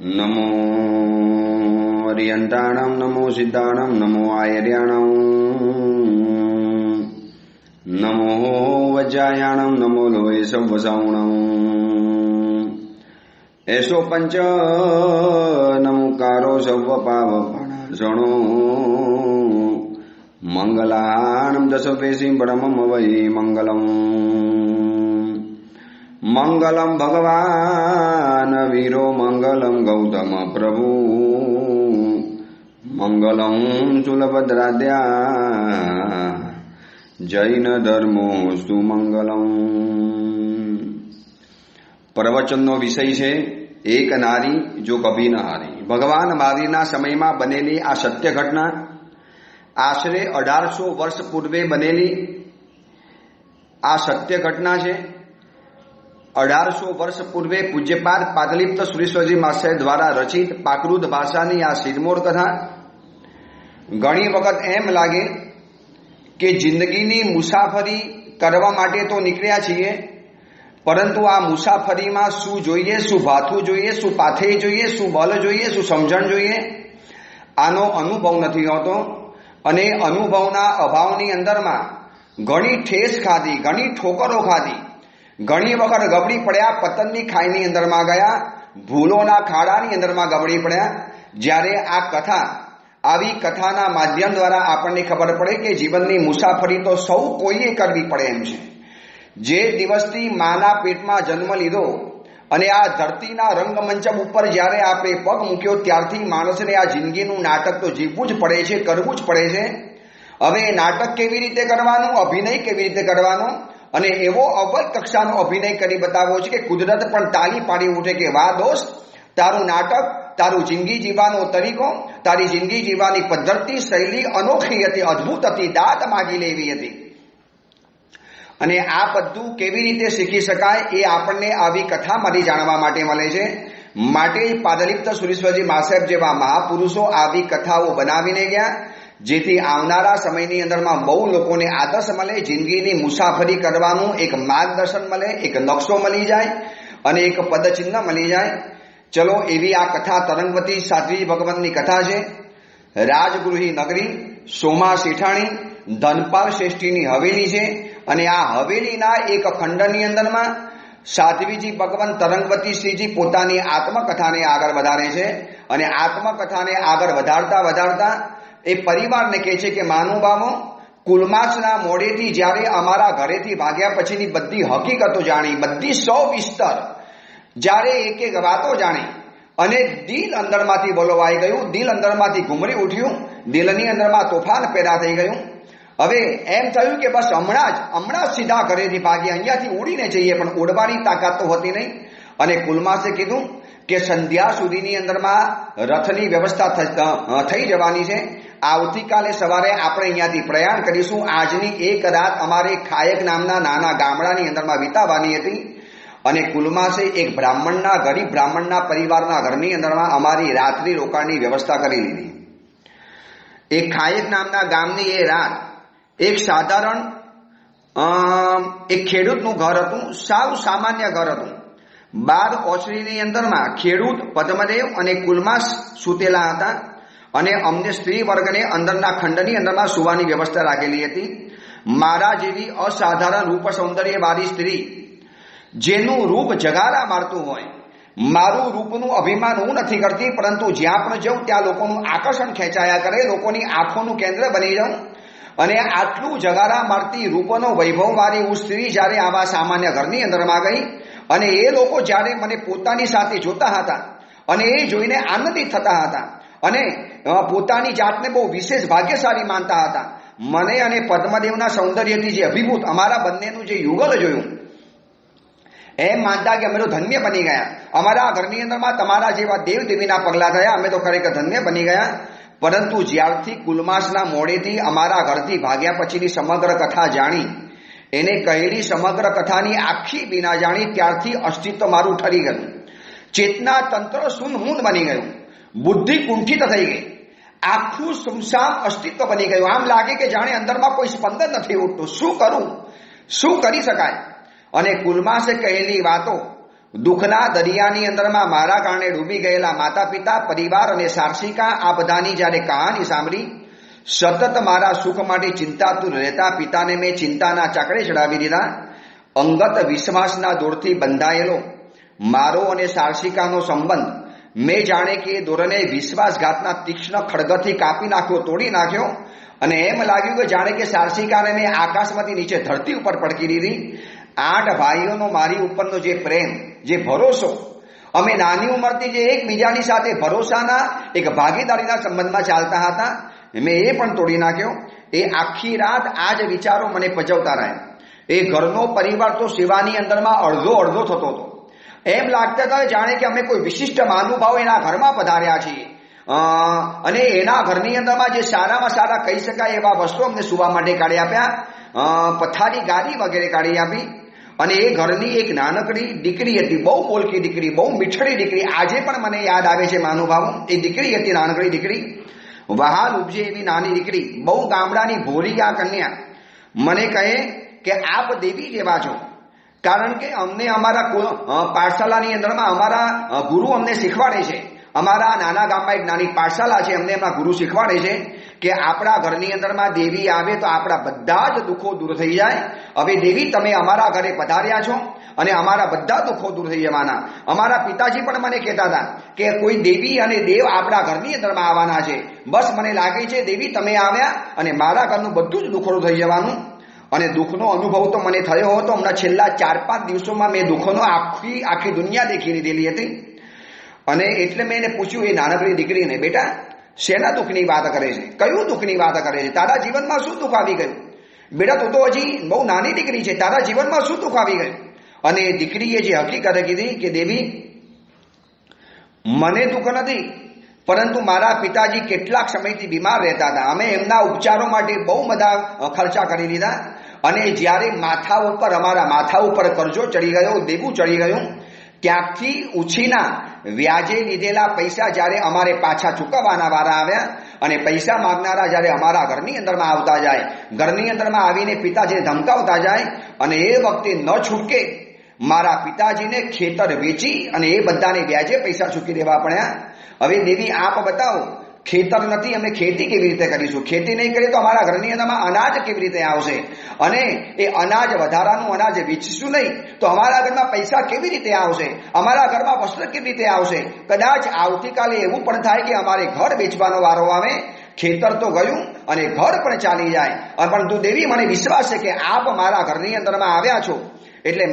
नमो अरियंताणं नमो सिद्धाणं नमो आयर्याणं नमो वज्रायाणं नमो लोहे संवसावणं ऐसो पंच नमुकारो सर्वपावपणासणो मंगलानं दशवेशीं परमं वै मंगलम् मंगलम भगवान वीरो मंगलम गौतम प्रभु मंगलम सुलभद्राद्या जैन धर्मोस्तु मंगलम। प्रवचनનો વિષય છે એક નારી જો કભી ન હારી। ભગવાન મહાવીરના સમયમાં બનેલી આ સત્ય ઘટના આશરે 1800 વર્ષ પૂર્વે બનેલી આ સત્ય ઘટના છે। 1800 વર્ષ પૂર્વે પૂજ્યપાદ પાદલિપ્ત સુરેશ્વરજી મહાશય દ્વારા રચિત પ્રાકૃત ભાષાની આ શિરમોર કથા ઘણી વખત એમ લાગે કે જિંદગીની મુસાફરી કરવા માટે તો નીકળ્યા છીએ, પરંતુ આ મુસાફરીમાં શું જોઈએ, શું ભાથું જોઈએ, શું પાથેય જોઈએ, શું બળ જોઈએ, શું સમજણ જોઈએ, આનો અનુભવ નથી હોતો। અને અનુભવના અભાવની અંદરમાં ઘણી ઠેસ ખાધી, ઘણી ઠોકરો ખાધી, ઘણી વખત ગબડી પડ્યા, પતનની ખાઈની અંદરમાં ગયા, ભૂલોના ખાડાની અંદરમાં ગબડી પડ્યા। જ્યારે આ કથા આવી કથાના માધ્યમ દ્વારા આપણને ખબર પડે કે જીવનની મુસાફરી તો સૌ કોઈએ કરવી પડે એમ છે। જે દિવસથી માના પેટમાં જન્મ લીધો અને આ ધરતીના રંગમંચ ઉપર જ્યારે આપણે પગ મૂક્યો ત્યારથી માણસને આ જિંદગીનું નાટક તો જીવવું જ પડે છે, કરવું જ પડે છે। હવે નાટક કેવી રીતે કરવાનું, અભિનય કેવી રીતે કરવાનો, અને એવો અવ્વલ કક્ષાનો અભિનય કરી બતાવ્યો છે કે કુદરત પણ તાળી પાડી ઉઠે કે વાહ દોસ્ત, તારું નાટક, તારું જિંદગી જીવવાનો તરીકો, તારી જિંદગી જીવવાની પદ્ધતિ શૈલી અનોખી હતી, અદ્ભુત હતી, દાદ માગી લેવી હતી। અને આ બધું કેવી રીતે શીખી શકાય એ આપણને આવી કથામાંથી જાણવા માટે મળે છે। માટે પાદલિપ્ત સુરેશ્વરજી મહાસાહેબ જેવા મહાપુરુષો આવી કથાઓ બનાવીને ગયા, જેથી આવનારા સમયની અંદરમાં બહુ લોકોને આદર્શ મળે, જિંદગીની મુસાફરી કરવાનું એક માર્ગદર્શન મળે, એક નકશો મળી જાય અને એક પદચિહ્ન મળી જાય। ચલો, એવી આ કથા તરંગવતી સાધ્વી ભગવંતની કથા છે। રાજગૃહી નગરી, સોમા શેઠાણી, ધનપાલ શ્રેષ્ઠીની હવેલી છે અને આ હવેલીના એક ખંડની અંદરમાં સાધ્વીજી ભગવંત તરંગવતી શ્રીજી પોતાની આત્મકથાને આગળ વધારે છે। અને આત્મકથાને આગળ વધારતા વધારતા એ પરિવારને કહે છે કે મહાનુભાવો, કુલમાસના મોડેથી જ્યારે અમારા ઘરેથી ભાગ્યા પછીની બધી હકીકતો જાણી, બધી સવિસ્તર જ્યારે એક એક વાતો જાણી અને દિલ અંદરમાંથી બોલવાઈ ગયું, દિલ અંદરમાંથી ઘૂમરી ઉઠ્યું, દિલની અંદરમાં તોફાન પેદા થઈ ગયું। હવે એમ થયું કે બસ હમણાં જ સીધા ઘરેથી ભાગીએ, અહીંયાથી ઉડીને જઈએ, પણ ઉડવાની તાકાત તો હોતી નહીં। અને કુલમાસે કીધું કે સંધ્યા સુધીની અંદરમાં રથની વ્યવસ્થા થઈ જવાની છે, આવતીકાલે સવારે આપણે અહીંયાથી પ્રયાણ કરીશું। આજની એક રાત અમારે ખાયક નામના નાના ગામડાની અંદરમાં વિતાવવાની હતી અને કુલમાસે એક બ્રાહ્મણના, ગરીબ બ્રાહ્મણના પરિવારના ઘરની અંદરમાં અમારી રાત્રિ રોકાણની વ્યવસ્થા કરી લીધી। એક ખાયક નામના ગામની એ રાત એક સાધારણ એક ખેડૂતનું ઘર હતું, સાવ સામાન્ય ઘર હતું। બાર ઓસરીની અંદરમાં ખેડૂત પદ્મદેવ અને કુલમાસ સૂતેલા હતા અને અમને સ્ત્રી વર્ગને અંદરના ખંડની અંદરમાં સુવાની વ્યવસ્થા રાખેલી હતી। મારા જેવી અસાધારણ રૂપ સૌંદર્ય વાળી સ્ત્રી, જેનું રૂપ જગારા મારતું હોય, મારું રૂપનું અભિમાન હું નથી કરતી, પરંતુ જ્યાં પણ જાઉં ત્યાં લોકોનું આકર્ષણ ખેંચાયા કરે, લોકોની આંખોનું કેન્દ્ર બની જાઉં। અને આટલું જગારા મારતી રૂપનો વૈભવવાળી હું સ્ત્રી જ્યારે આવા સામાન્ય ઘરની અંદરમાં ગઈ અને એ લોકો જ્યારે મને પોતાની સાથે જોતા હતા અને એ જોઈને આનંદિત થતા હતા અને પોતાની જાતને બહુ વિશેષ ભાગ્યશાળી માનતા હતા, મને અને પદ્મદેવના સૌંદર્યથી જે અભિભૂત અમારા બંનેનું જે યુગલ જોયું, એમ માનતા કે અમે તો ધન્ય બની ગયા, અમારા ઘરની અંદરમાં તમારા જેવા દેવ દેવીના પગલા થયા, અમે તો ખરેખર ધન્ય બની ગયા। પરંતુ જ્યારથી કુલમાસના મોડેથી અમારા ઘરથી ભાગ્યા પછીની સમગ્ર કથા જાણી, એને કહેલી સમગ્ર કથાની આખી બિના જાણી, ત્યારથી અસ્તિત્વ મારું ઠરી ગયું, ચેતના તંત્ર શૂન્હૂન બની ગયું, બુદ્ધિ કુંઠિત થઈ ગઈ, આખું સુમસામ અસ્તિત્વ બની ગયું। આમ લાગે કે જાણે અંદરમાં કોઈ સ્પંદન નથી ઉઠતું, શું કરું, શું કરી શકાય। અને કુલમાસે કહેલી વાતો દુઃખના દરિયાની અંદરમાં મારા કારણે ડૂબી ગયેલા માતા પિતા, પરિવાર અને સાર્સિકા આ બધાની જ્યારે કહાની સાંભળી, સતત મારા સુખ માટે ચિંતાતુર રહેતા પિતાને મેં ચિંતાના ચાકડે ચડાવી દીધા. અંગત વિશ્વાસના દોરથી બંધાયેલો મારો અને સાર્સિકાનો સંબંધ મેં જાણે કે એ દોરને વિશ્વાસઘાતના તીક્ષ્ણ ખડગથી કાપી નાખ્યો, તોડી નાખ્યો. અને એમ લાગ્યું કે જાણે કે સાર્સિકાને મેં આકાશમાંથી નીચે ધરતી ઉપર પડકી દીધી. 8 ભાઈઓનો મારી ઉપરનો જે પ્રેમ, જે ભરોસો, અમે નાની ઉંમરથી જે એકબીજાની સાથે ભરોસાના એક ભાગીદારીના સંબંધમાં ચાલતા હતા, મેં એ પણ તોડી નાખ્યો. એ આખી રાત આ જ વિચારો મને પજવતા રહ્યા. એ ઘરનો પરિવાર તો સેવાની અંદરમાં અડધો થતો હતો. એમ લાગતા હતા જાણે કે અમે કોઈ વિશિષ્ટ મહાનુભાવ એના ઘરમાં પધાર્યા છીએ, અને એના ઘરની અંદરમાં જે સારામાં સારા કહી શકાય એવા વસ્ત્રો અમને સુવા માટે કાઢી આપ્યા, પથારી ગાદી વગેરે કાઢી આપી. અને એ ઘરની એક નાનકડી દીકરી હતી, બહુ બોલકી દીકરી, બહુ મીઠડી દીકરી. આજે પણ મને યાદ આવે છે મહાનુભાવો. એ દીકરી હતી, નાનકડી દીકરી, વહાલ ઉપજે એવી નાની દીકરી, બહુ ગામડાની ભોળી આ કન્યા. મને કહે કે આપ દેવી જેવા છો, કારણ કે અમને અમારા પાઠશાલાની અંદરમાં અમારા ગુરુ અમને શીખવાડે છે. અમારા નાના ગામમાં એક નાની પાઠશાલા છે, અમને એમના ગુરુ શીખવાડે છે કે આપણા ઘરની અંદરમાં દેવી આવે તો આપણા બધા જ દુઃખો દૂર થઈ જાય. હવે દેવી તમે અમારા ઘરે પધાર્યા છો અને અમારા બધા દુઃખો દૂર થઈ જવાના. અમારા પિતાજી પણ મને કહેતા હતા કે કોઈ દેવી અને દેવ આપણા ઘરની અંદરમાં આવવાના છે. બસ મને લાગે છે દેવી તમે આવ્યા અને મારા ઘરનું બધું જ દુઃખોડું થઈ જવાનું. અને દુઃખનો અનુભવ તો મને થયો હતો. હમણાં છેલ્લા 4-5 દિવસોમાં મેં દુઃખોનો આખી દુનિયા દેખી લીધેલી હતી. અને એટલે મેં એને પૂછ્યું એ નાનકડી દીકરીને, બેટા શેના દુઃખની વાત કરે છે? કયું દુઃખની વાત કરે છે? તારા જીવનમાં શું દુઃખ આવી ગયું? બેટા તું તો હજી બહુ નાની દીકરી છે, તારા જીવનમાં શું દુઃખ આવી ગયું? અને એ દીકરીએ જે હકીકત કીધી કે દેવી, મને દુઃખ નથી, પરંતુ મારા પિતાજી કેટલાક સમયથી બીમાર રહેતા હતા. અમે એમના ઉપચારો માટે બહુ બધા ખર્ચા કરી દીધા. અને જ્યારે અમારા માથા ઉપર કરજો ચડી ગયો, દેવું ચડી ગયું, ત્યાંથી ઉછીના વ્યાજે લીધેલા પૈસા જ્યારે અમારે પાછા ચૂકવવાના વારા આવ્યા અને પૈસા માંગનારા જ્યારે અમારા ઘરની અંદરમાં આવતા જાય, ઘરની અંદરમાં આવીને પિતાજીને ધમકાવતા જાય, અને એ વખતે ન છૂટકે મારા પિતાજીને ખેતર વેચી અને એ બધાને વ્યાજે પૈસા ચૂકી દેવા પડ્યા. હવે દેવી આપ બતાવો, ખેતર નથી, અમે ખેતી કેવી રીતે કરીશું? ખેતી નહીં કરીએ તો અમારા ઘરની અંદરમાં અનાજ કેવી રીતે આવશે? અને એ અનાજ, વધારાનું અનાજ વેચીશું નહીં તો અમારા ઘરમાં પૈસા કેવી રીતે આવશે? અમારા ઘરમાં વસ્ત્ર કેવી રીતે આવશે? કદાચ આવતીકાલે એવું પણ થાય કે અમારે ઘર વેચવાનો વારો આવે, ખેતર તો ગયું અને ઘર પણ ચાલી જાય. પરંતુ દેવી મને વિશ્વાસ છે કે આપ મારા ઘરની અંદરમાં આવ્યા છો એટલે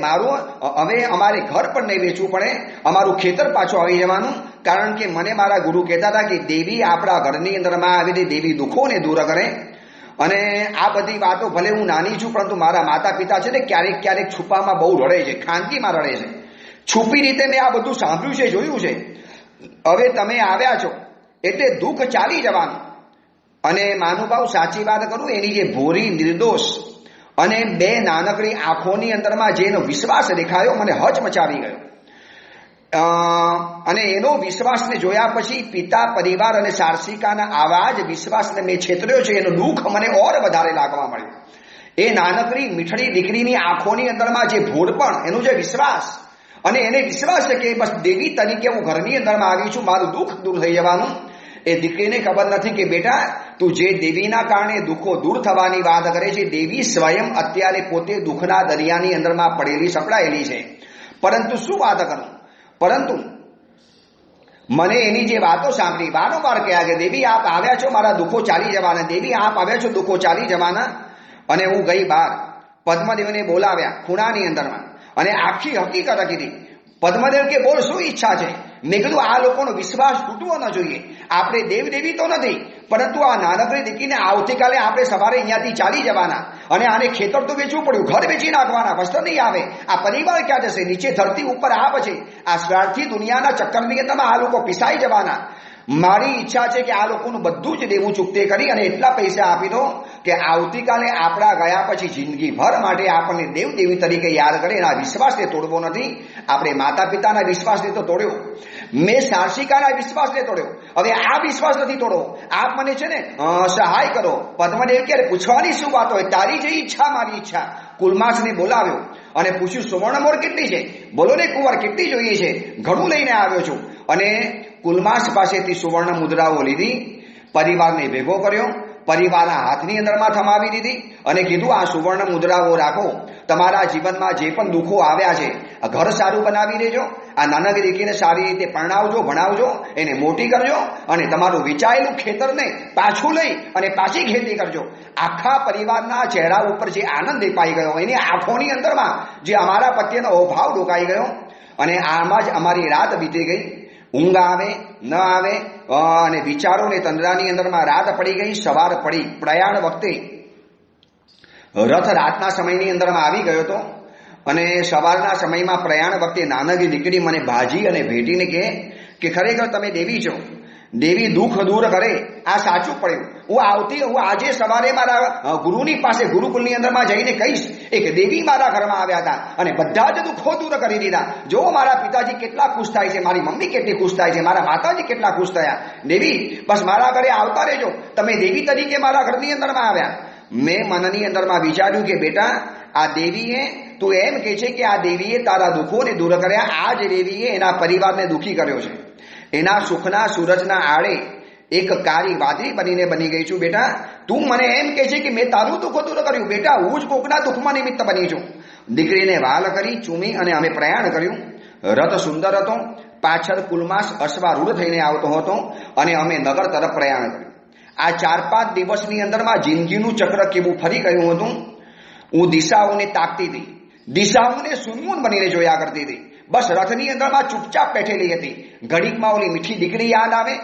હવે અમારે ઘર પણ નહીં વેચવું પડે, અમારું ખેતર પાછું આવી જવાનું. કારણ કે મને મારા ગુરુ કહેતા હતા કે દેવી આપણા ઘરની અંદરમાં આવીને દેવી દુઃખોને દૂર કરે. અને આ બધી વાતો ભલે હું નાની છું, પરંતુ મારા માતા પિતા છે ને ક્યારેક છુપામાં બહુ રડે છે, ખાનગીમાં રડે છે. છુપી રીતે મેં આ બધું સાંભળ્યું છે, જોયું છે. હવે તમે આવ્યા છો એટલે દુઃખ ચાલી જવાનું. અને મહાનુભાવ સાચી વાત કરું, એની જે ભોરી, નિર્દોષ અને 2 નાનકડી આંખોની અંદરમાં જેનો વિશ્વાસ દેખાયો, મને હચમચાવી ગયો. અને એનો વિશ્વાસને જોયા પછી પિતા, પરિવાર અને સાર્સિકાના આવા જ વિશ્વાસને મેં છેતર્યો છે, એનું દુઃખ મને ઓર વધારે લાગવા મળ્યું. એ નાનકડી મીઠડી દીકરીની આંખોની અંદરમાં જે ભોળપણ, એનું જે વિશ્વાસ, અને એને વિશ્વાસ છે કે બસ દેવી તરીકે હું ઘરની અંદરમાં આવી છું, મારું દુઃખ દૂર થઈ જવાનું. એ દીકરીને ખબર નથી કે બેટા તું જે દેવીના કારણે દુઃખો દૂર થવાની વાત કરે છે, દેવી સ્વયં અત્યારે પોતે દુઃખના દરિયાની અંદરમાં પડેલી, સપડાયેલી છે. પરંતુ શું વાત કરું, પરંતુ મને એની જે વાતો સાંભળી, વારંવાર કહ્યા કે દેવી આપ આવ્યા છો, મારા દુઃખો ચાલી જવાના. દેવી આપ આવ્યા છો, દુઃખો ચાલી જવાના. અને હું ગઈ બહાર, પદ્મદેવને બોલાવ્યા ખૂણાની અંદરમાં અને આખી હકીકત કીધી. પદ્મદેવ કે બોલ, શું ઈચ્છા છે? મેં કીધું આ લોકોનો વિશ્વાસ તૂટવો ન જોઈએ. આપણે દેવી તો નથી, પરંતુ આ નાનકડી દીકરીને આવતીકાલે આપણે સવારે અહીંયાથી ચાલી જવાના અને આને ખેતર તો વેચવું પડ્યું, ઘર વેચી નાખવાના, વસ્ત્ર નહીં આવે, આ પરિવાર ક્યાં જશે? નીચે ધરતી ઉપર આપ છે, આ સ્વાર્થી દુનિયાના ચક્કરની અંદરમાં આ લોકો પીસાઈ જવાના. મારી ઈચ્છા છે કે આ લોકોનું બધું જ દેવું ચૂકતે કરી અને એટલા પૈસા આપી દો કે આવતીકાલે આપણા ગયા પછી જિંદગીભર માટે આપણને દેવી તરીકે યાદ કરે. એના વિશ્વાસને તોડવો નથી. આપણે માતા પિતાના વિશ્વાસને તો તોડ્યો, મેં સાર્સિકાના વિશ્વાસને તોડ્યો, હવે આ વિશ્વાસ નથી તોડવો. આપ મને છે ને સહાય કરો. પદ્મદેવ ક્યારે પૂછવાની શું વાત હોય, તારી જે ઈચ્છા મારી ઈચ્છા. કુલમાસને બોલાવ્યો અને પૂછ્યું સુવર્ણ મોર કેટલી છે? બોલો ને કુંવર કેટલી જોઈએ છે? ઘણું લઈને આવ્યો છું. અને કુલમાસ પાસેથી સુવર્ણ મુદ્રાઓ લીધી, પરિવારને ભેગો કર્યો, પરિવારના હાથની અંદરમાં થમાવી દીધી અને કીધું આ સુવર્ણ મુદ્રાઓ રાખો, તમારા જીવનમાં જે પણ દુઃખો આવ્યા છે ઘર સારું બનાવી દેજો, આ નાનકડી દીકરીને સારી રીતે પરણાવજો, ભણાવજો, એને મોટી કરજો અને તમારું વેચાયેલું ખેતરને પાછું લઈ અને પાછી ખેતી કરજો. આખા પરિવારના ચહેરા ઉપર જે આનંદ દેખાઈ ગયો, એની આંખોની અંદરમાં જે અમારા પ્રત્યેનો અભાવ ડોકાઈ ગયો અને આમાં જ અમારી રાત બીતી ગઈ. ઊંઘ આવે ન આવે અને વિચારોને તંદ્રાની અંદરમાં રાત પડી ગઈ, સવાર પડી. પ્રયાણ વખતે રથ રાતના સમયની અંદરમાં આવી ગયો હતો અને સવારના સમયમાં પ્રયાણ વખતે નાનકડી દીકરી મને ભાજી અને ભેટીને કહે કે ખરેખર તમે દેવી છો, દેવી દુઃખ દૂર કરે. આ સાચું પડ્યું. હું આજે સવારે મારા ગુરુની પાસે ગુરુકુલની અંદરમાં જઈને કહીશ એક દેવી મારા ઘરમાં આવ્યા હતા અને બધા જ દુઃખો દૂર કરી દીધા. જો મારા પિતાજી કેટલા ખુશ થાય છે, મારી મમ્મી કેટલી ખુશ થાય છે, મારા માતાજી કેટલા ખુશ થયા. દેવી બસ મારા ઘરે આવતા રહેજો, તમે દેવી તરીકે મારા ઘરની અંદરમાં આવ્યા. મેં મનની અંદરમાં વિચાર્યું કે બેટા આ દેવીએ, તું એમ કહે છે કે આ દેવીએ તારા દુઃખોને દૂર કર્યા, આ જ દેવીએ એના પરિવારને દુઃખી કર્યો છે. એના સુખના સૂરજના આડે એક કાળી વાદળી બનીને બની ગઈ છું. બેટા તું મને એમ કહે છે કે મેં તારું દુઃખ દૂર કર્યું? બેટા હું જ કોકના દુઃખમાં નિમિત્ત બની છું. દીકરીને વાલ કરી, ચૂમી અને અમે પ્રયાણ કર્યું. રથ સુંદર હતો, પાછળ કુલમાસ અશ્વારૂઢ થઈને આવતો હતો અને અમે નગર તરફ પ્રયાણ કર્યું. આ 4-5 દિવસની અંદરમાં જિંદગીનું ચક્ર કેવું ફરી ગયું હતું. હું દિશાઓને તાકતી હતી, દિશાઓને સુનમૂન બનીને જોયા કરતી હતી. બસ રથની અંદરમાં ચૂપચાપ બેઠેલી હતી. ઘડીકમાં ઓલી મીઠી દીકરી યાદ આવે.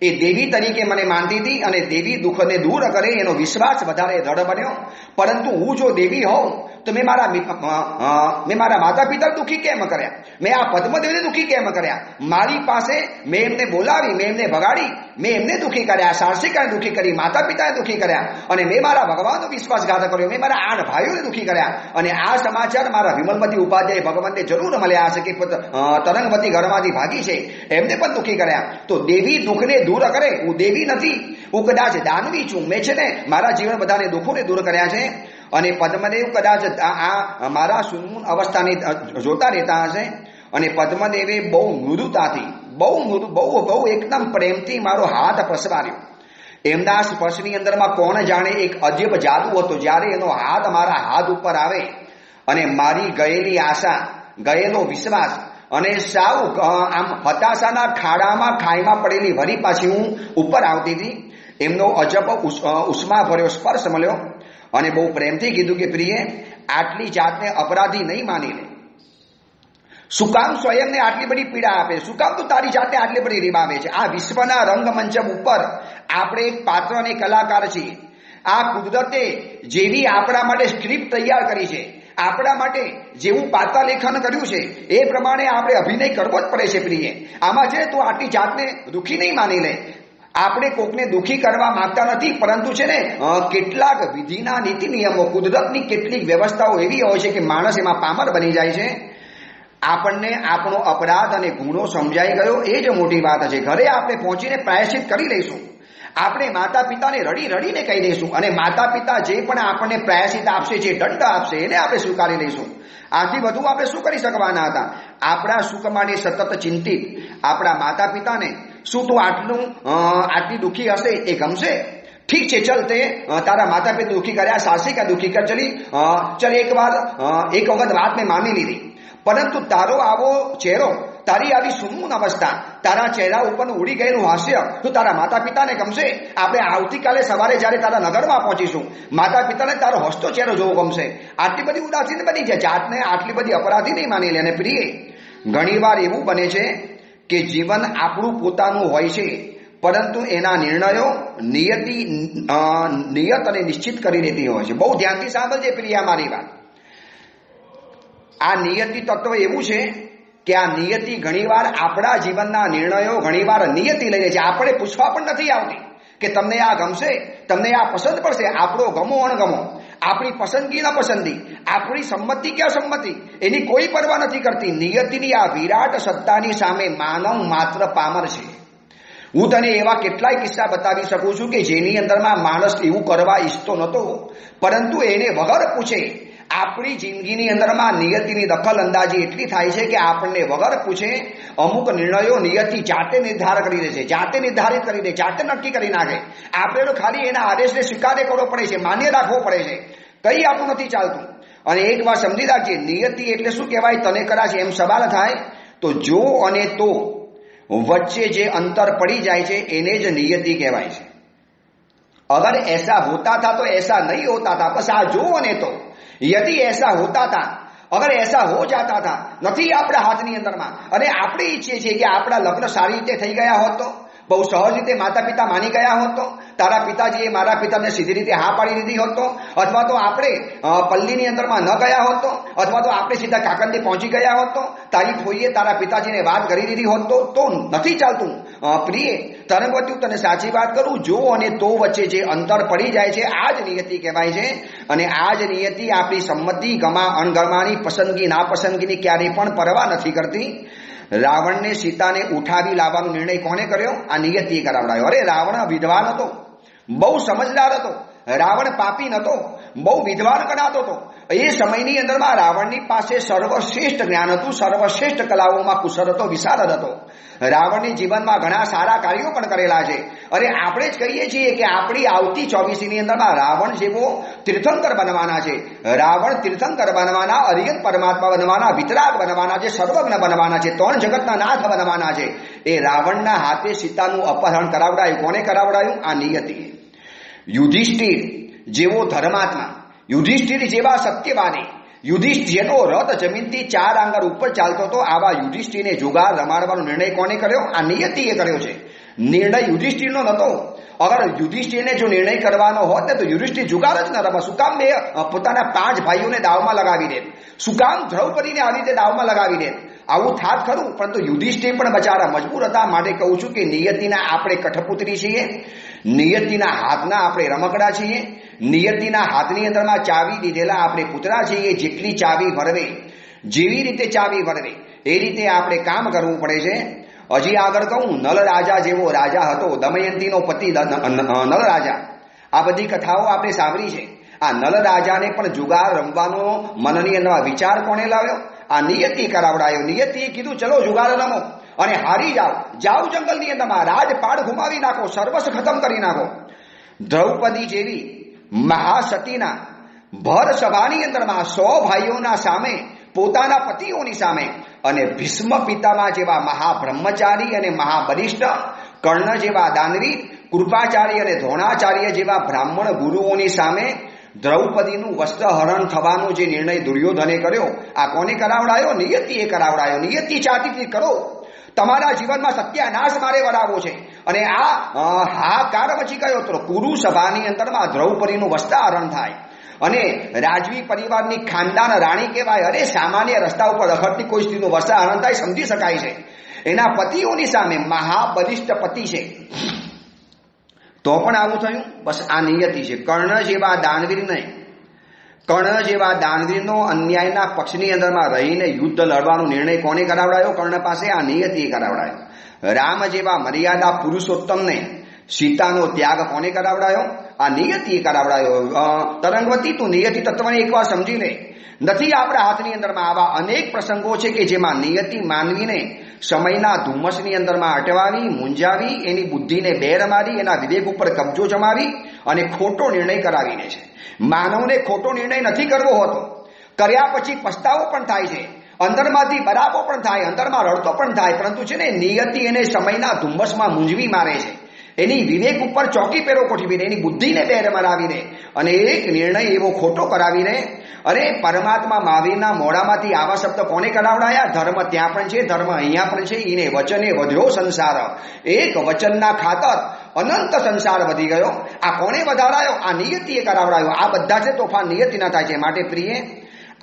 એ દેવી તરીકે મને માનતી હતી અને દેવી દુઃખને દૂર કરે એનો વિશ્વાસ વધારે દ્રઢ બન્યો. પરંતુ હું જો દેવી હોઉં તો મેં મારા માતા પિતા દુઃખી કેમ કર્યા? મેં આ પદ્મદેવને દુઃખી કેમ કર્યા? મારી પાસે મેં એમને બોલાવી, મેં એમને ભગાડી, મેં એમને દુઃખી કર્યા, સાહસિકાને દુઃખી કરી, માતા પિતાને દુઃખી કર્યા અને મેં મારા ભગવાનનો વિશ્વાસઘાત કર્યો, મેં મારા 8 ભાઈઓને દુઃખી કર્યા. અને આ સમાચાર મારા વિમલમતી ઉપાધ્યાય ભગવાનને જરૂર મળ્યા હશે કે તરંગવતી ઘરમાંથી ભાગી છે, એમને પણ દુઃખી કર્યા. તો દેવી દુઃખને દૂર કરે. હું દેવી નથી, હું કદાચ દાનવી છું. મેં છે ને મારા જીવન બધાને દુઃખોને દૂર કર્યા છે. અને પદ્મદેવ કદાચ આ મારા સુનમૂન અવસ્થાને જોતા રહેતા હશે અને પદ્મદેવે બહુ મૃદુતાથી, બહુ એકદમ પ્રેમથી મારો હાથ પ્રસવાર્યો. એમના સ્પર્શની અંદરમાં કોણ જાણે એક અજબ જાદુ હતો. જ્યારે એનો હાથ મારા હાથ ઉપર આવે અને મારી ગયેલી આશા, ગયેલો વિશ્વાસ અને સાવ આમ હતાશાના ખાઈમાં પડેલી વરી પાછી હું ઉપર આવતી હતી. એમનો અજબ ઉષ્મા ભર્યો સ્પર્શ મળ્યો અને બહુ પ્રેમથી કીધું કે પ્રિય, આટલી જાતને અપરાધી નહીં માની લે. શું કામ સ્વયંને આટલી બધી પીડા આપે? શું કામ તું તારી જાતને આટલી બધી રીબાવે છે? આ વિશ્વના રંગમંચ ઉપર આપણે એક પાત્ર અને કલાકાર છીએ. આ કુદરતે જેવી આપણા માટે સ્ક્રિપ્ટ તૈયાર કરી છે, આપણા માટે જેવું પાત્ર લેખન કર્યું છે એ પ્રમાણે આપણે અભિનય કરવો જ પડે છે. પ્રિય આમાં છે તું આટલી જાતને દુઃખી નહીં માની લે. આપણે કોકને દુઃખી કરવા માંગતા નથી, પરંતુ છે ને કેટલાક વિધિના નીતિ નિયમો, કુદરતની કેટલીક વ્યવસ્થાઓ એવી હોય છે કે માણસ એમાં પામર બની જાય છે. આપણને આપણો અપરાધ અને ગુનો સમજાઈ ગયો એ જ મોટી વાત છે. ઘરે આપણે પહોંચીને પ્રાયશ્ચિત કરી લઈશું. આપણે માતા પિતાને રડીને કહી દઈશું અને માતા પિતા જે પણ આપણને પ્રાયશ્ચિત આપશે, જે દંડ આપશે એને આપણે સ્વીકારી લઈશું. આથી વધુ આપણે શું કરી શકવાના હતા? આપણા સુખ માટે સતત ચિંતિત આપણા માતા પિતાને શું તું આટલી દુઃખી હશે એ ગમશે? ઠીક છે, ચલ તે તારા માતા પિતા દુઃખી કર્યા, સાહસિકા દુઃખી કર, ચલ એક વખત વાત મેં માની લીધી. પરંતુ તારો આવો ચહેરો, તારી આવી સુનમૂન અવસ્થા, તારા ચહેરા ઉપર ઉડી ગયેલું હાસ્ય તો તારા માતા પિતાને ગમશે? આપણે આવતીકાલે સવારે જ્યારે તારા નગરમાં પહોંચીશું, માતા પિતાને તારો હસતો ચહેરો જોવો ગમશે? આટલી બધી ઉદાસીન બની જાય, જાતને આટલી બધી અપરાધી નહીં માની લે. અને પ્રિય, ઘણીવાર એવું બને છે કે જીવન આપણું પોતાનું હોય છે, પરંતુ એના નિર્ણયો નિયત અને નિશ્ચિત કરી દેતી હોય છે. બહુ ધ્યાનથી સાંભળજે પ્રિયા મારી વાત. આ નિયતિ તત્વ એવું છે કે આ નિયતિ ઘણીવાર આપણા જીવનના નિર્ણયો ઘણીવાર નિયતિ લઈ લે છે. આપણે પૂછવા પણ નથી આવતી કે તમને આ ગમશે, તમને આ પસંદ પડશે. આપણો ગમો અણગમો, આપણી પસંદગી ન પસંદગી, આપણી સંમતિ કે અસંમતિ, એની કોઈ પરવા નથી કરતી. નિયતિની આ વિરાટ સત્તાની સામે માનવ માત્ર પામર છે. હું તને એવા કેટલાય કિસ્સા બતાવી શકું છું કે જેની અંદરમાં માણસ એવું કરવા ઈચ્છતો નહોતો, પરંતુ એને વગર પૂછે આપણી જિંદગીની અંદરમાં નિયતિની દખલ અંદાજી એટલી થાય છે કે આપણને વગર પૂછે અમુક નિર્ણયો નિયતિ જાતે નિર્ધાર કરી દે છે, જાતે નિર્ધારિત કરી દે, જાતે નક્કી કરી નાખે. આપણે તો ખાલી એના આદેશને સ્વીકાર કરવો પડે છે, માન્ય રાખવો પડે છે, કંઈ આપણું નથી ચાલતું. અને એક વાત સમજી રાખજે, નિયતિ એટલે શું કહેવાય? તને કદાચ એમ સવાલ થાય તો જો અને તો વચ્ચે જે અંતર પડી જાય છે એને જ નિયતિ કહેવાય છે. अगर ऐसा होता था तो ऐसा नहीं होता था. बस आ जो અને તો यदि ऐसा होता था, अगर ऐसा हो जाता था, નથી આપણા હાથની અંદરમાં, અને આપણે ઈચ્છીએ છીએ કે આપણા લગ્ન સારી રીતે થઈ ગયા હોત તો, બહુ સહજ રીતે માતા પિતા માની ગયા હોત તો, તારા પિતાજીએ મારા પિતાને સીધી રીતે હા પાડી દીધી હોત તો, અથવા તો આપણે પલ્લીની અંદરમાં ન ગયા હોત તો, અથવા તો આપણે સીધા કાકંદી પહોંચી ગયા હોત તો, તારી ફોઈએ તારા પિતાજીને વાત કરી દીધી હોત તો નથી ચાલતું. પ્રિય, તને બધું તને સાચી વાત કરું, જો અને તો વચ્ચે જે અંતર પડી જાય છે આ જ નિયતિ કહેવાય છે. અને આ જ નિયતિ આપણી સંમતિ, ગમા અણગમાની, પસંદગી નાપસંદગીની ક્યારેય પણ પરવા નથી કરતી. રાવણને સીતાને ઉઠાવી લાવવાનો નિર્ણય કોને કર્યો? આ નિયતિએ કરાવડાયો. અરે રાવણ વિદ્વાન હતો, બહુ સમજદાર હતો, રાવણ પાપી નતો, બહુ વિદ્વાન ગણાતો હતો. એ સમયની અંદરમાં રાવણની પાસે સર્વશ્રેષ્ઠ જ્ઞાન હતું, સર્વશ્રેષ્ઠ કલાઓમાં કુશળ હતો, વિશારદ હતો. રાવણની જીવનમાં ઘણા સારા કાર્યો પણ કરેલા છે. અને આપણે જ કહીએ છીએ કે આપણી આવતી 24ની અંદરમાં રાવણ જેવો તીર્થંકર બનવાના છે. રાવણ તીર્થંકર બનવાના, અરિયત પરમાત્મા બનવાના, વિતરાગ બનવાના છે, સર્વજ્ઞ બનવાના છે, 3 જગતના નાથ બનવાના છે. એ રાવણના હાથે સીતાનું અપહરણ કરાવડાયું. કોને કરાવડાયું? આ નિયતિએ. યુધિષ્ઠિર જેવો ધર્માત્મા, યુધિષ્ઠિર જેવા સત્યવાદી, યુધિષ્ઠિર જેનો રથ જમીનથી 4 આંગળ ઉપર ચાલતો હતો, આવા યુધિષ્ઠિરને જુગાર રમાડવાનો નિર્ણય કોને કર્યો? આ નિયતિએ કર્યો છે. નિર્ણય યુધિષ્ઠિરનો નહોતો. અગર યુધિષ્ઠિરને જો નિર્ણય કરવાનો હોત ને તો યુધિષ્ઠિર જુગાર જ ન રમત. શું કામ બે પોતાના 5 ભાઈઓને દાવમાં લગાવી દે? શું કામ દ્રૌપદીને આવી રીતે દાવમાં લગાવી દે? આવું થાત ખરું, પરંતુ યુધિષ્ઠિર પણ બચારા મજબૂર હતા. માટે કહું છું કે નિયતિના આપણે કઠપુતરી છીએ, નિયતિના હાથના આપણે રમકડા છીએ, નિયતિના હાથની અંદરમાં ચાવી દીધેલા આપણે પુતળા છીએ. જેટલી ચાવી ભરવે, જેવી રીતે ચાવી ભરવે એ રીતે આપણે કામ કરવું પડે છે. હજી આગળ કહું, નલ રાજા જેવો રાજા હતો, દમયંતીનો પતિ નલ રાજા. આ બધી કથાઓ આપણે સાંભળી છે. આ નલ રાજાને પણ જુગાર રમવાનો મનની અંદર વિચાર કોણે લાવ્યો? આ નિયતિ કરાવડાયો. નિયતિએ કીધું ચલો જુગાર રમો અને હારી જાઓ જંગલની અંદરમાં, રાજપાડ ઘુમાવી નાખો, સર્વસ્વ ખતમ કરી નાખો. દ્રૌપદી જેવી મહાસતીના ભર સભાની અંદરમાં 100 ભાઈઓના સામે, પોતાના પતિઓની સામે, અને ભીષ્મ પિતામહ જેવા મહાબ્રહ્મચારી અને મહાબલિષ્ઠ, કર્ણ જેવા દાનવીર, કૃપાચાર્ય અને દ્રોણાચાર્ય જેવા બ્રાહ્મણ ગુરુઓની સામે દ્રૌપદીનું વસ્ત્રહરણ થવાનો જે નિર્ણય દુર્યોધને કર્યો, આ કોને કરાવડાયો? નિયતિએ કરાવડાયો. નિયતિ ચાતીથી કરો. તમારા જીવનમાં સત્યાનાશ મારે વરાવો છે. અને આ હાકાર મચી ગયો તો કુરુ સભાની અંદરમાં દ્રૌપદીનું વસ્ત્રહરણ થાય. અને રાજવી પરિવારની ખાનદાન રાણી કહેવાય. અરે સામાન્ય રસ્તા ઉપર રખડતી કોઈ સ્ત્રીનું વસ્ત્રહરણ થાય, સમજી શકાય છે. એના પતિઓની સામે મહાબલિષ્ઠ પતિ છે, તો પણ આવું થયું. બસ આ નિયતિ છે. કર્ણ જેવા દાનવીરનો અન્યાયના પક્ષની અંદરમાં રહીને યુદ્ધ લડવાનો નિર્ણય કોને કરાવડાયો? કર્ણ પાસે. આ નિયતિએ કરાવડાયો. રામ જેવા મર્યાદા પુરુષોત્તમને સીતાનો ત્યાગ કોને કરાવડાયો? આ નિયતિએ કરાવડાયો. તરંગવતી, તું નિયતિ તત્વને એકવાર સમજી લે. નથી આપણા હાથની અંદરમાં આવા અનેક પ્રસંગો છે કે જેમાં નિયતિ માનવીને સમયના ધુમ્મસની અંદરમાં અટવાવી, મૂંઝાવી, એની બુદ્ધિને બેર મારી, એના વિવેક ઉપર કબજો જમાવી અને ખોટો નિર્ણય કરાવીને છે. માનવને ખોટો નિર્ણય નથી કરવો હોતો. કર્યા પછી પસ્તાવો પણ થાય છે, અંદરમાંથી બરાબો પણ થાય, અંદરમાં રડતો પણ થાય, પરંતુ છે ને નિયતિ એને સમયના ધુમ્મસમાં મૂંઝવી મારે છે. એની વિવેક ઉપર ચોકી પેરો ગોઠવીને, એની બુદ્ધિને બેર મરાવીને અને એક નિર્ણય એવો ખોટો કરાવીને. અરે પરમાત્મા મહાવીરના મોઢામાંથી આવા શબ્દ કોને કરાવડાયા? ધર્મ ત્યાં પણ છે, ધર્મ અહીંયા પણ છે. એને વચને વધ્યો સંસાર. એક વચનના ખાતર અનંત સંસાર વધી ગયો. આ કોને વધારાયો? આ નિયતિએ કરાવડાયો. આ બધા છે તોફાન નિયતિના થાય છે. માટે પ્રિય,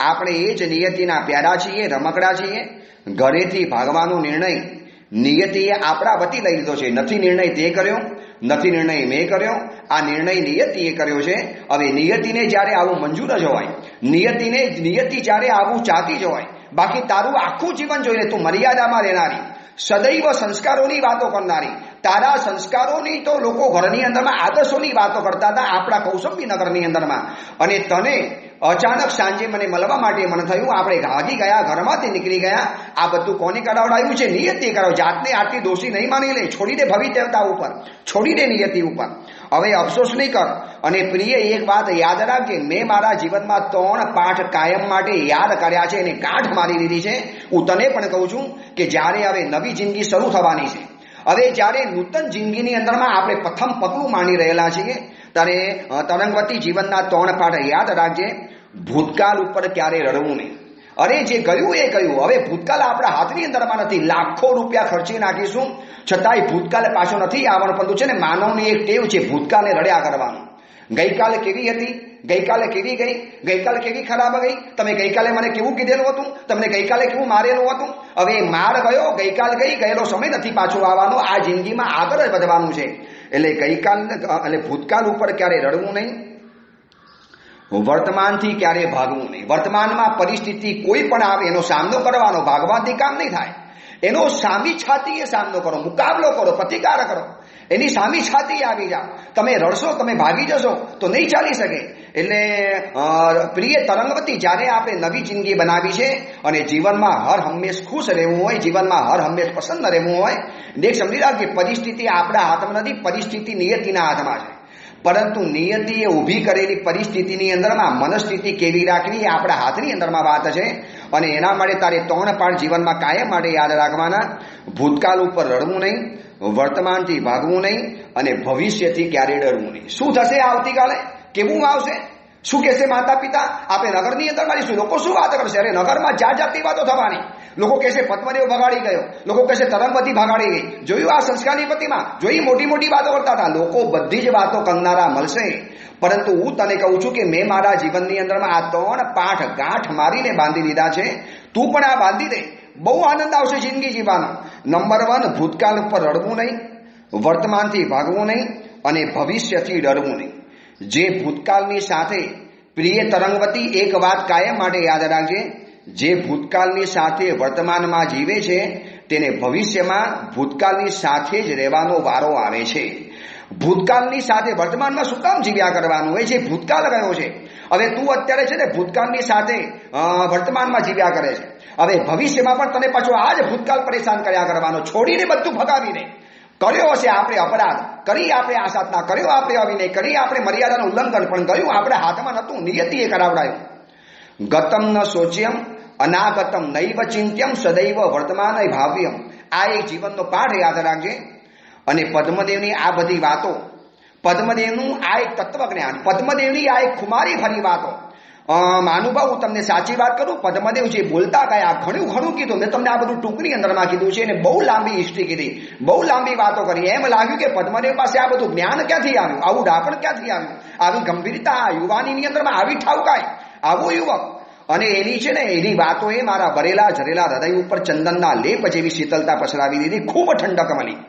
આપણે એ જ નિયતિના પ્યારા છીએ, રમકડા છીએ. ઘરેથી ભાગવાનો નિર્ણય નિયતિએ આપણા વતી લઈ લીધો છે. નથી નિર્ણય તે કર્યો, નથી નિર્ણય મેં કર્યો, આ નિર્ણય નિયતિએ કર્યો છે. હવે નિયતિને જ્યારે આવું મંજૂર જ હોય, નિયતિ જ્યારે આવું ચાહતી જ હોય, બાકી તારું આખું જીવન જોઈને તું મર્યાદામાં રહેનારી, સદૈવ સંસ્કારોની વાતો કરનારી, તારા સંસ્કારોની તો લોકો ઘરની અંદરમાં આદર્શોની વાતો કરતા હતા આપણા કૌશંબી નગરની અંદરમાં, અને તને અચાનક સાંજે મને મળવા માટે મન થયું, આપણે ભાગી ગયા, ઘરમાંથી નીકળી ગયા. આ બધું કોને કરાવડાવ્યું છે? નિયતિએ કરાવ્યું. જાતને આટલી દોષી નહીં માની લે, છોડી દે ભવિ દેવતા ઉપર, છોડી દે નિયતિ ઉપર. હવે અફસોસ નહીં કર. અને પ્રિય એક વાત યાદ રાખજે, મેં મારા જીવનમાં 3 પાઠ કાયમ માટે યાદ કર્યા છે અને ગાંઠ મારી દીધી છે. હું તને પણ કહું છું કે જ્યારે હવે નવી જિંદગી શરૂ થવાની છે, હવે જ્યારે નૂતન જિંદગીની અંદરમાં આપણે પ્રથમ પગલું માંડી રહેલા છીએ, ત્યારે તરંગવતી જીવનના 3 પાઠ યાદ રાખજે. ભૂતકાળ ઉપર ક્યારે રડવું નહીં. અરે જે ગયું એ ગયું. હવે ભૂતકાળ આપણા હાથની અંદરમાં નથી. લાખો રૂપિયા ખર્ચી નાખીશું છતાંય ભૂતકાળ પાછો નથી આવવાનું. પરંતુ છે ને, માનવની એક ટેવ છે ભૂતકાળને રડ્યા કરવાનું. ગઈકાલે કેવી હતી, ગઈકાલે કેવી ગઈ, ગઈકાલે કેવી ખરાબ ગઈ, તમે ગઈકાલે મને કેવું કીધેલું હતું, તમને ગઈકાલે કેવું મારેલું હતું. હવે માર ગયો, ગઈકાલ ગઈ, ગયેલો સમય નથી પાછો આવવાનો. આ જિંદગીમાં આગળ જ વધવાનું છે. એટલે ભૂતકાળ ઉપર ક્યારે રડવું નહીં, વર્તમાનથી ક્યારે ભાગવું નહીં. વર્તમાનમાં પરિસ્થિતિ કોઈ પણ આવે એનો સામનો કરવાનો, ભાગવાથી કામ નહીં થાય. એનો સામી છાતીએ સામનો કરો, મુકાબલો કરો, પ્રતિકાર કરો. એની સામી છાતી આવી જાઓ. તમે રડશો, તમે ભાગી જશો તો નહીં ચાલી શકે. એટલે પ્રિય તરંગવતી, જ્યારે આપણે નવી જિંદગી બનાવી છે અને જીવનમાં હર હંમેશ ખુશ રહેવું હોય, જીવનમાં હર હંમેશ પ્રસન્ન રહેવું હોય, દેખ સમજી રાખજે, પરિસ્થિતિ આપણા હાથમાં નથી, પરિસ્થિતિ નિયતિના હાથમાં છે. પરંતુ નિયતિએ ઊભી કરેલી પરિસ્થિતિની અંદરમાં મનસ્થિતિ કેવી રાખવી એ આપણા હાથની અંદરમાં વાત છે. અને એના માટે તારે 3 પાઠ જીવનમાં કાયમ માટે યાદ રાખવાના. ભૂતકાળ ઉપર રડવું નહીં, વર્તમાનથી ભાગવું નહીં અને ભવિષ્યથી ક્યારેય ડરવું નહીં. શું થશે આવતીકાલે, કેવું આવશે, શું કહેશે માતા પિતા? આપણે નગરની અંદર મારીશું, લોકો શું વાત કરશે? અરે નગરમાં જાતની વાતો થવાની. લોકો કહેશે પદ્મદેવ ભગાડી ગયો, લોકો કહેશે તરંગવતી ભગાડી ગઈ. જોયું આ સંસ્કારની પતિમાં, જોઈ મોટી મોટી વાતો કરતા હતા. લોકો બધી જ વાતો કરનારા મળશે. પરંતુ હું તને કહું છું કે મેં મારા જીવનની અંદરમાં આ 3 પાઠ ગાંઠ મારીને બાંધી દીધા છે. તું પણ આ બાંધી દે, બહુ આનંદ આવશે જિંદગી જીવવાનો. નંબર 1, ભૂતકાળ ઉપર રડવું નહીં, વર્તમાનથી ભાગવું નહીં અને ભવિષ્યથી ડરવું નહીં. જે ભૂતકાળની સાથે, પ્રિય તરંગવતી, એક વાત કાયમ માટે યાદ રાખજે, જે ભૂતકાળની સાથે વર્તમાનમાં જીવે છે તેને ભવિષ્યમાં ભૂતકાળની સાથે જ રહેવાનો વારો આવે છે. ભૂતકાળની સાથે વર્તમાનમાં શું કામ જીવ્યા કરવાનું હોય છે? ભૂતકાળ ગયો છે. હવે તું અત્યારે છે ને ભૂતકાળની સાથે વર્તમાનમાં જીવ્યા કરે છે. હવે ભવિષ્યમાં પણ તને પાછો આ જ ભૂતકાળ પરેશાન કર્યા કરવાનો, છોડીને બધું ભગાવીને. કર્યો હશે આપણે અપરાધ, કરી આપણે આસાધના, કર્યો આપણે અવિનય, કરી આપણે મર્યાદાનું ઉલ્લંઘન, પણ ગયું આપણે હાથમાં નહોતું, નિયતિએ કરાવડાયું. ગતમ ન શોચ્યમ અનાગતમ નૈવ ચિંત્યમ સદૈવ વર્તમાન ભાવ્યમ. આ એક જીવનનો પાઠ યાદ રાખજે. અને પદ્મદેવની આ બધી વાતો, પદ્મદેવનું આ એક તત્વજ્ઞાન, પદ્મદેવની આ એક ખુમારી ભરી વાતો. મહાનુભાવ, હું તમને સાચી વાત કરું, પદ્મદેવ જે બોલતા ગયા ઘણું કીધું. મેં તમને આ બધું ટૂંકની અંદરમાં કીધું છે અને બહુ લાંબી હિસ્ટ્રી કીધી, બહુ લાંબી વાતો કરી. એમ લાગ્યું કે પદ્મદેવ પાસે આ બધું જ્ઞાન ક્યાંથી આવ્યું, આવું ડાપણ ક્યાંથી આવ્યું, આવી ગંભીરતા યુવાનીની અંદરમાં આવી ઠાવકાય, આવો યુવક. અને એની છે ને, એની વાતોએ મારા ભરેલા ઝરેલા હૃદય ઉપર ચંદનના લેપ જેવી શીતલતા પસરાવી દીધી, ખૂબ ઠંડક મળી.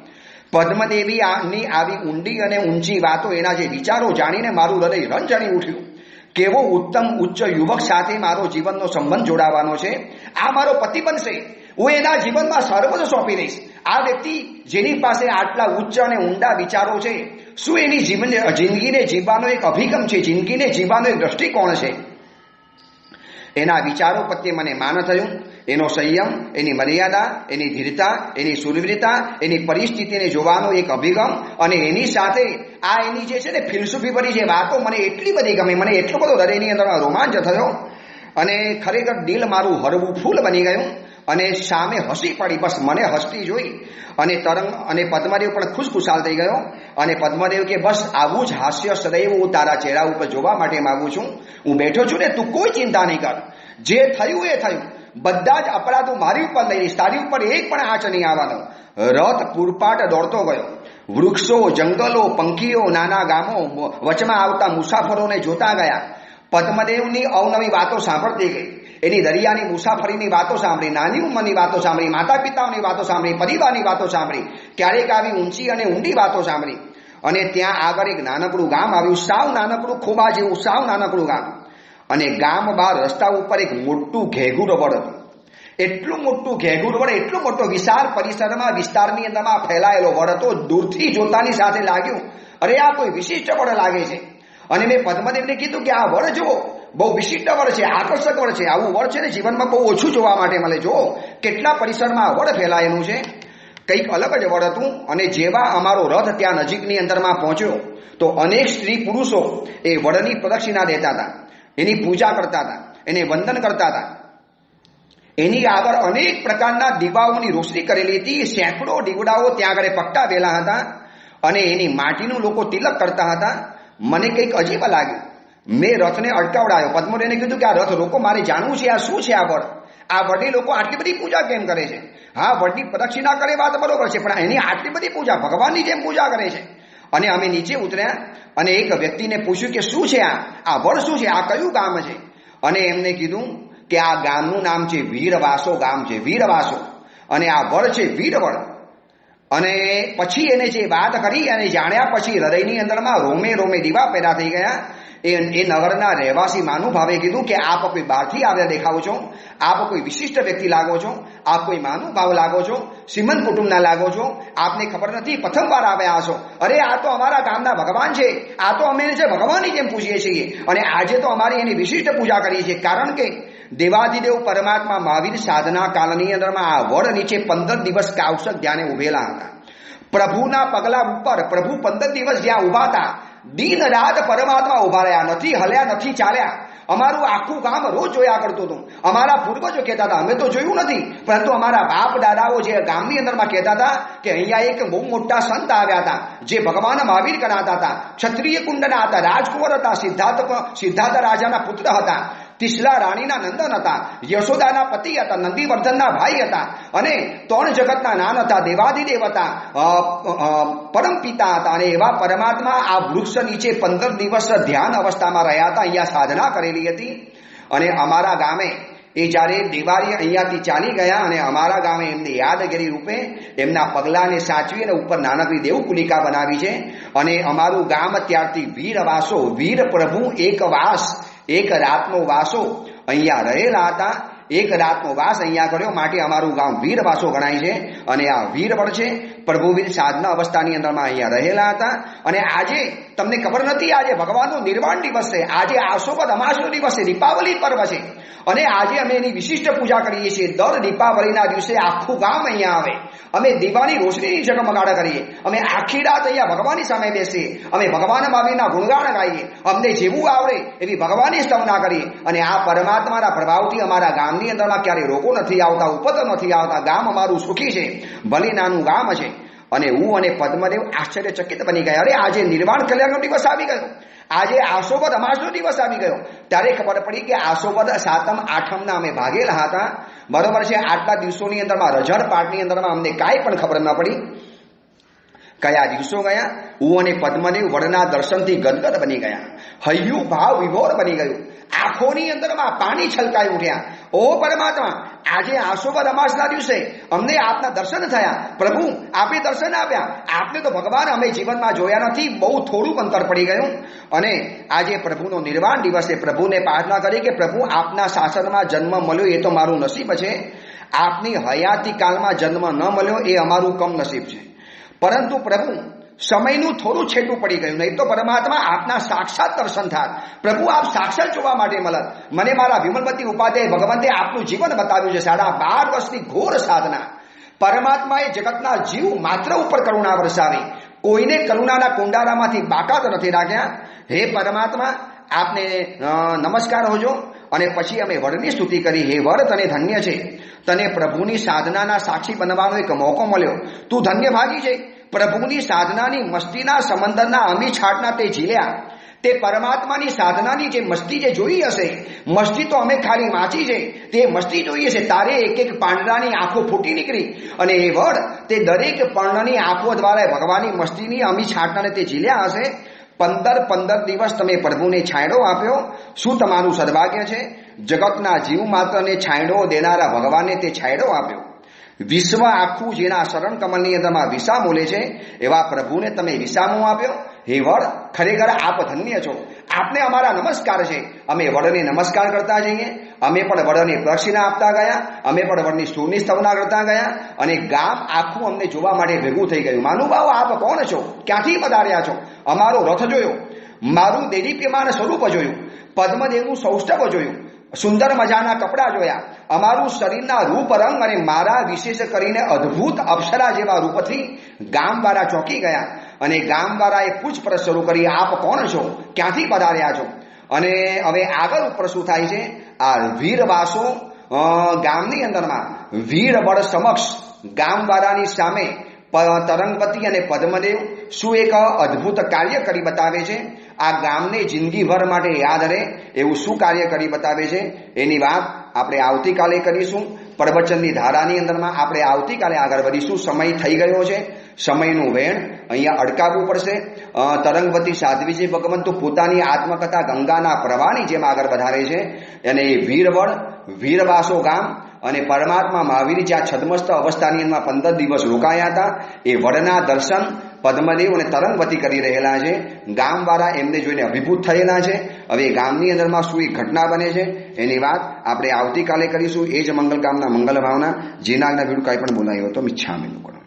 પદ્મદેવીની આવી ઊંડી અને ઊંચી વાતો, એના જે વિચારો જાણીને મારું હૃદય રંજણી ઉઠ્યું. કેવો ઉત્તમ ઉચ્ચ યુવક સાથે મારો જીવનનો સંબંધ જોડાવાનો છે. આ મારો પતિ બનશે, હું એના જીવનમાં સર્વસ્વ સોંપી દઈશ. આ વ્યક્તિ જેની પાસે આટલા ઉચ્ચ અને ઊંડા વિચારો છે, શું એની જિંદગીને જીવવાનો એક અભિગમ છે, જિંદગીને જીવવાનો એક દ્રષ્ટિકોણ છે. એના વિચારો પ્રત્યે મને માન થયું. એનો સંયમ, એની મર્યાદા, એની ધીરતા, એની સુરવીરતા, એની પરિસ્થિતિને જોવાનો એક અભિગમ, અને એની સાથે આ એની જે છે ને ફિલસૂફી ભરી જે વાતો મને એટલી બધી ગમી, મને એટલો બધો હૃદયની અંદર રોમાંચ થયો અને ખરેખર દિલ મારું હરવું ફૂલ બની ગયું. અને સામે હસી પડી, બસ મને હસતી જોઈ. અને તરંગ અને પદ્મદેવ પણ ખુશખુશાલ થઈ ગયો. અને પદ્મદેવ કે બસ આવું જ હાસ્ય સદૈવ હું તારા ચહેરા ઉપર જોવા માટે માંગુ છું. હું બેઠો છું ને, તું કોઈ ચિંતા નહીં કર. જે થયું એ થયું, બધા જ અપરાધો મારી ઉપર લઈ લઈશ, તારી ઉપર એક પણ આંચ નહીં આવવાનો. રથ પૂરપાટ દોડતો ગયો. વૃક્ષો, જંગલો, પંખીઓ, નાના ગામો, વચમાં આવતા મુસાફરોને જોતા ગયા. પદ્મદેવની અવનવી વાતો સાંભળતી ગઈ. એની દરિયાની મુસાફરીની વાતો સાંભળી, નાની ઉંમરની વાતો સાંભળી, માતા પિતાઓની વાતો સાંભળી, પરિવારની વાતો સાંભળી, ક્યારેક આવી ઊંચી અને ઊંડી વાતો સાંભળી. અને ત્યાં આગળ એક નાનકડું ગામ આવ્યું, સાવ નાનકડું, ખોબા જેવું સાવ નાનકડું ગામ. અને ગામ બહાર રસ્તા ઉપર એક મોટું ઘેઘુર વડ હતું. એટલું મોટું ઘેઘુર વડ, એટલું મોટો વિશાળ પરિસરમાં, વિસ્તારની અંદરમાં ફેલાયેલો વડ હતો. દૂરથી જોતાની સાથે લાગ્યું, અરે આ કોઈ વિશિષ્ટ વડ લાગે છે. અને મેં પદ્મદેવને કીધું કે આ વડ જુઓ, બહુ વિશિષ્ટ વડ છે, આકર્ષક વડ છે. આવું વડ છે ને જીવનમાં બહુ ઓછું જોવા માટે મળે. જો કેટલા પરિસરમાં વડ ફેલાયેલું છે. કંઈક અલગ જ વડ હતું. અને જેવા અમારો રથ ત્યાં નજીકની અંદરમાં પહોંચ્યો તો અનેક સ્ત્રી પુરુષો એ વડની પ્રદક્ષિણા દેતા હતા, એની પૂજા કરતા હતા, એને વંદન કરતા હતા. એની આગળ અનેક પ્રકારના દીવાઓની રોશની કરેલી હતી. સેંકડો દીવડાઓ ત્યાં આગળ પકટાવેલા હતા અને એની માટીનું લોકો તિલક કરતા હતા. મને કંઈક અજીબ લાગ્યું. મેં રથને અટકાવડાયો. પદ્મોદયને કીધું કે આ રથ રોકો, મારે જાણવું છે આ શું છે આ વડ. આ વડની લોકો આટલી બધી પૂજા કેમ કરે છે? હા, વડની પ્રદક્ષિણા કરે વાત બરોબર છે, પણ એની આટલી બધી પૂજા ભગવાનની જેમ પૂજા કરે છે. અને અમે નીચે ઉતર્યા અને એક વ્યક્તિને પૂછ્યું કે શું છે આ વડ શું છે, આ કયું ગામ છે? અને એમને કીધું કે આ ગામનું નામ છે વીરવાસો ગામ છે, વીરવાસો. અને આ વડ છે વીરવડ. અને પછી એને જે વાત કરી અને જાણ્યા પછી હૃદયની અંદરમાં રોમે રોમે દીવા પેદા થઈ ગયા. એ નગરના રહેવાસી મહાનુભાવે કીધું કે આપ કોઈ બહારથી આવ્યા દેખાવો છો, આપ કોઈ વિશિષ્ટ વ્યક્તિ લાગો છો, આપ કોઈ મહાનુભાવ લાગો છો, શ્રીમંત કુટુંબના લાગો છો, આપને ખબર નથી પ્રથમવાર આવ્યા હશો. અરે આ તો અમારા ગામના ભગવાન છે, આ તો અમે છે ભગવાનની જેમ પૂજીએ છીએ અને આજે તો અમારી એની વિશિષ્ટ પૂજા કરીએ છીએ. કારણ કે દેવાધિદેવ પરમાત્મા મહાવીર સાધના કાળની અંદરમાં આ વડ નીચે 15 દિવસ કાવસક ધ્યાને ઉભેલા હતા. પ્રભુના પગલા ઉપર પ્રભુ 15 દિવસ જ્યાં ઉભા હતા, દિન રાત પરમાત્મા ઉભા રહ્યા, નથી હલ્યા, નથી ચાલ્યા. અમારું આખું ગામ રોજ જોયા કરતું હતું. અમારા પૂર્વજો કહેતા હતા, અમે તો જોયું નથી, પરંતુ અમારા બાપ દાદાઓ જે ગામની અંદરમાં કહેતા હતા કે અહીંયા એક બહુ મોટા સંત આવ્યા હતા જે ભગવાન મહાવીર કરાતા હતા, ક્ષત્રિય કુંડના હતા, રાજકુંવર હતા, સિદ્ધાર્થ રાજાના પુત્ર હતા, તિસલા રાણીના નંદન હતા, યશોદાના પતિ હતા, નંદીવર્ધનના ભાઈ હતા અને 3 જગતના નાન હતા, દેવાધિદેવ હતા, પરમ પિતા હતા. અને એવા પરમાત્મા આ વૃક્ષ નીચે 15 દિવસ ધ્યાન અવસ્થામાં રહ્યા હતા, અહીંયા સાધના કરેલી હતી. અને અમારા ગામે એ જ્યારે દિવાળી અહીંયાથી ચાલી ગયા અને અમારા ગામે એમને યાદગીરી રૂપે એમના પગલાને સાચવી અને ઉપર નાનકડી દેવકુલિકા બનાવી છે. અને અમારું ગામ ત્યારથી વીરવાસો, વીર પ્રભુ એક વાસ, એક રાતનો વાસો અહીંયા રહેલા હતા. એક રાતનો વાસ અહીંયા કર્યો, માટે અમારું ગામ વીરવાસો ગણાય છે. અને આ વીરવડ છે, પ્રભુવીર સાધના અવસ્થાની અંદરમાં અહીંયા રહેલા હતા. અને આજે તમને ખબર નથી, આજે ભગવાનનો નિર્વાણ દિવસ છે, આજે આસોબદ અમાસનો દિવસ છે, દીપાવલી પર્વ છે. અને આજે અમે એની વિશિષ્ટ પૂજા કરીએ છીએ. દર દીપાવલીના દિવસે આખું ગામ અહીંયા આવે, અમે દીવાની રોશનીની ઝગમગાટ કરીએ, અમે આખી રાત અહીંયા ભગવાનની સામે બેસીએ, અમે ભગવાન મહાવીરના ગુણગાન ગાઈએ, અમને જેવું આવડે એવી ભગવાનની સ્તવના કરીએ. અને આ પરમાત્માના પ્રભાવથી અમારા ગામની અંદરમાં ક્યારેય રોગો નથી આવતા, ઉપદ્રવ નથી આવતા. ગામ અમારું સુખી છે, ભલે નાનું ગામ છે. અને હું અને પદ્મદેવ આશ્ચર્યચકિત બની ગયા. અરે આજે નિર્વાણ કલ્યાણનો દિવસ આવી ગયો, આજે આસોબદ અમાસનો દિવસ આવી ગયો. ત્યારે ખબર પડી કે આસોબદ સાતમ આઠમના અમે ભાગેલા હતા, બરોબર છે. આટલા દિવસોની અંદરમાં રજળ પાટની અંદરમાં અમને કાંઈ પણ ખબર ન પડી કયા દિવસો ગયા. હું અને પદ્મદેવ વડના દર્શનથી ગદગદ બની ગયા, હૈયું ભાવ વિભોર બની ગયું, આંખોની અંદરમાં પાણી છલકાઈ ઉઠ્યા. ઓ પરમાત્મા, આજે આસોબદ અમાસના દિવસે અમને આપના દર્શન થયા. પ્રભુ, આપે દર્શન આપ્યા. આપને તો ભગવાન અમે જીવનમાં જોયા નથી, બહુ થોડુંક અંતર પડી ગયું. અને આજે પ્રભુનો નિર્વાણ દિવસ છે. પ્રભુને પ્રાર્થના કરી કે પ્રભુ, આપના શાસનમાં જન્મ મળ્યો એ તો મારું નસીબ છે, આપની હયાતી કાળમાં જન્મ ન મળ્યો એ અમારું કમ નસીબ છે. પરંતુ પ્રભુ, સમયનું થોડું છેટું પડી ગયું, નહીં તો પરમાત્મા આપના સાક્ષાત દર્શન થાત. પ્રભુ, આપ સાક્ષાત જોવા માટે મળત. મને મારા વિમલવતી ઉપાધ્યાય ભગવંતે આપનું જીવન બતાવ્યું છે, 12.5 વર્ષની ઘોર સાધના. પરમાત્માએ જગતના જીવ માત્ર ઉપર કરુણા વરસાવી, કોઈને કરુણાના કુંડારામાંથી બાકાત નથી રાખ્યા. હે પરમાત્મા, આપને નમસ્કાર હોજો. અને પછી અમે વડની સ્તુતિ કરી. હે વડ, તને ધન્ય છે, તને પ્રભુની સાધનાના સાક્ષી બનવાનો એક મોકો મળ્યો, તું ધન્ય ભાગી છે. પ્રભુની સાધનાની મસ્તીના સમંદરના અમી છાટના તે ઝીલ્યા. તે પરમાત્માની સાધનાની જે મસ્તી જે જોઈ હશે, મસ્તી તો અમે ખાલી વાંચી છે, તે મસ્તી જોઈએ છે. તારે એક એક પાંદડાની આંખો ફૂટી નીકળી અને એ વડ તે દરેક પર્ણની આંખો દ્વારા ભગવાનની મસ્તીની અમી છાટનાને તે ઝીલ્યા હશે. 15 દિવસ તમે પ્રભુને છાંયડો આપ્યો. શું તમારું સદભાગ્ય છે? જગતના જીવ માત્રને છાંયડો દેનારા ભગવાનને તે છાંયડો આપ્યો. વિશ્વ આખું જેના શરણ કમલની અંદરમાં વિસામો લે છે, એવા પ્રભુને તમે વિસામો આપ્યો. હે વડ, ખરેખર આપ ધન્ય છો. આપને અમારા નમસ્કાર છે. અમે વડને નમસ્કાર કરતા જઈએ, અમે પણ વડને પ્રદક્ષિણા આપતા ગયા, અમે પણ વડની સ્તુતિની સ્તવના કરતા ગયા. અને ગામ આખું અમને જોવા માટે ભેગું થઈ ગયું. માનુભાવ, આપ કોણ છો? ક્યાંથી પધાર્યા છો? અમારો રથ જોયો, મારું દેદીપ્યમાન સ્વરૂપ જોયું, પદ્મદેવનું સૌષ્ઠવ જોયું, સુંદર મજાના કપડાં જોયા, અમારું શરીરના રૂપ રંગ અને મારા વિશેષ કરીને અદ્ભુત અપ્સરા જેવા રૂપથી ગામવાળા ચોંકી ગયા અને ગામવાળાએ પૂછપરછ શરૂ કરી, આપ કોણ છો, ક્યાંથી પધાર્યા છો? અને હવે આગળ ઉપર શું થાય છે, આ વીરવાસો ગામની અંદરમાં વીરબળ સમક્ષ ગામવાળાની સામે તરંગવતી અને પદ્મદેવ શું એક અદ્ભુત કાર્ય કરી બતાવે છે. આ ગામને જિંદગીભર માટે યાદ રહે એવું શું કાર્ય કરી બતાવે છે એની વાત આપણે આવતીકાલે કરીશું. પ્રવચનની ધારાની અંદરમાં આપણે આવતીકાલે આગળ વધીશું. સમય થઈ ગયો છે, સમયનું વેણ અહીંયા અટકાવવું પડશે. તરંગવતી સાધ્વીજી ભગવંતુ પોતાની આત્મકથા ગંગાના પ્રવાહની જેમ આગળ વધારે છે અને વીરવડ વીરવાસો ગામ અને પરમાત્મા મહાવીર જ્યાં છદ્મસ્ત અવસ્થાની અંદર 15 દિવસ રોકાયા હતા એ વડના દર્શન પદ્મદેવ અને તરંગવતી કરી રહેલા છે. ગામવાળા એમને જોઈને અભિભૂત થયેલા છે. હવે ગામની અંદરમાં શું એક ઘટના બને છે એની વાત આપણે આવતીકાલે કરીશું. એ જ મંગલ કામના મંગલ ભાવના જીનાગના વિરુદ્ધ કાંઈ પણ બોલાયો તો મિચ્છામી લોકો